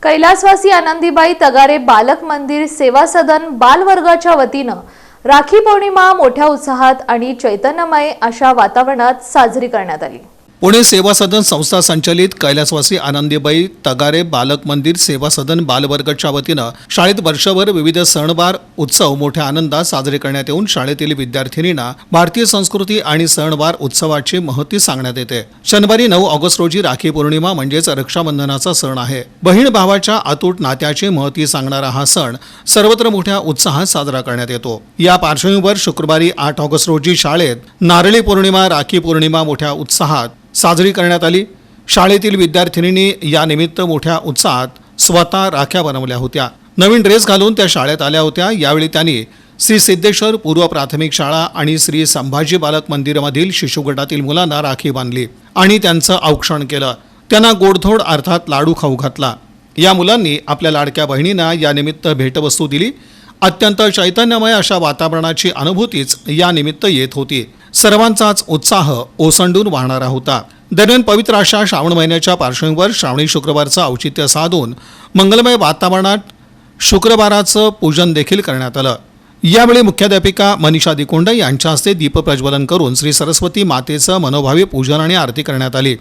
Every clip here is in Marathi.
कैलासवासी आनंदीबाई तगारे बालक मंदिर सेवा सदन बालवर्गाच्या वतीनं राखी पौर्णिमा मोठ्या उत्साहात आणि चैतन्यमय अशा वातावरणात साजरी करण्यात आली। पुणे सेवा सदन संस्था संचालित कैलासवासी आनंदीबाई तगारे बालक मंदिर सेवा सदन बालवर्गाच्या वतीनं शाळेत वर्षभर विविध सणवार उत्सव मोठ्या आनंदात साजरे करण्यात येऊन शाळेतील विद्यार्थिनींना भारतीय संस्कृती आणि सणवार उत्सवाची महती सांगण्यात येते। शनिवारी 9 ऑगस्ट रोजी राखी पौर्णिमा म्हणजेच रक्षाबंधनाचा सण आहे। बहीण भावाच्या अतूट नात्याची महती सांगणारा हा सण सर्वत्र मोठ्या उत्साहात साजरा करण्यात येतो। या पार्श्वभूमीवर शुक्रवारी 8 ऑगस्ट रोजी शाळेत नारळी पौर्णिमा राखी पौर्णिमा मोठ्या उत्साहात साजरी करण्यात आली। शाळेतील विद्यार्थिनींनी या निमित्त मोठ्या उत्साहात स्वतः राख्या बनवल्या होत्या। नवीन ड्रेस घालून त्या शाळेत आल्या होत्या। यावेळी त्यांनी श्री सिद्धेश्वर पूर्व प्राथमिक शाळा आणि श्री संभाजी बालक मंदिरामधील शिशु गटातील मुलांना राखी बांधली आणि त्यांचं औक्षण केलं। त्यांना गोडधोड अर्थात लाडू खाऊ घातला। या मुलांनी आपल्या लाडक्या बहिणींना या निमित्त भेटवस्तू दिली। अत्यंत चैतन्यमय अशा वातावरणाची अनुभूतीच या निमित्त येत होती। सर्वांचाच उत्साह ओसंडून वाहणारा होता। दरम्यान पवित्र अशा श्रावण महिन्याच्या पार्श्वभूमीवर श्रावणी शुक्रवारचं औचित्य साधून मंगलमय वातावरणात शुक्रवाराचं पूजन देखील करण्यात आलं। यावेळी मुख्याध्यापिका मनीषा दिकोंड यांच्या हस्ते दीपप्रज्वलन करून श्री सरस्वती मातेचं मनोभावे पूजन आणि आरती करण्यात आली।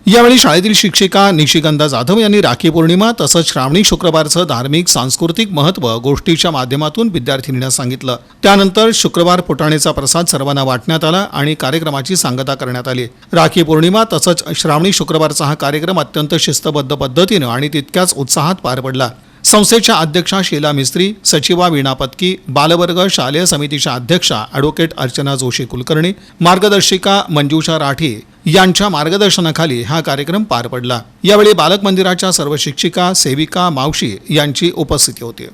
यावेळी शाळेतील शिक्षिका निशिगंधा जाधव यांनी राखी पौर्णिमा तसंच श्रावणी शुक्रवारचं धार्मिक सांस्कृतिक महत्त्व गोष्टीच्या माध्यमातून विद्यार्थिनींना सांगितलं। त्यानंतर शुक्रवार फुटाण्याचा प्रसाद सर्वांना वाटण्यात आला आणि कार्यक्रमाची सांगता करण्यात आली। राखी पौर्णिमा तसंच श्रावणी शुक्रवारचा हा कार्यक्रम अत्यंत शिस्तबद्ध पद्धतीनं आणि तितक्याच उत्साहात पार पडला। संस्थेच्या अध्यक्षा शीला मिस्त्री, सचिवा वीणा पत्की, बालवर्ग शालेय समितीच्या अध्यक्षा ॲडव्होकेट अर्चना जोशी कुलकर्णी, मार्गदर्शिका मंजुषा राठी यांच्या मार्गदर्शनाखाली हा कार्यक्रम पार पडला। यावेळी बालक मंदिराच्या सर्व शिक्षिका, सेविका, मावशी यांची उपस्थिती होती।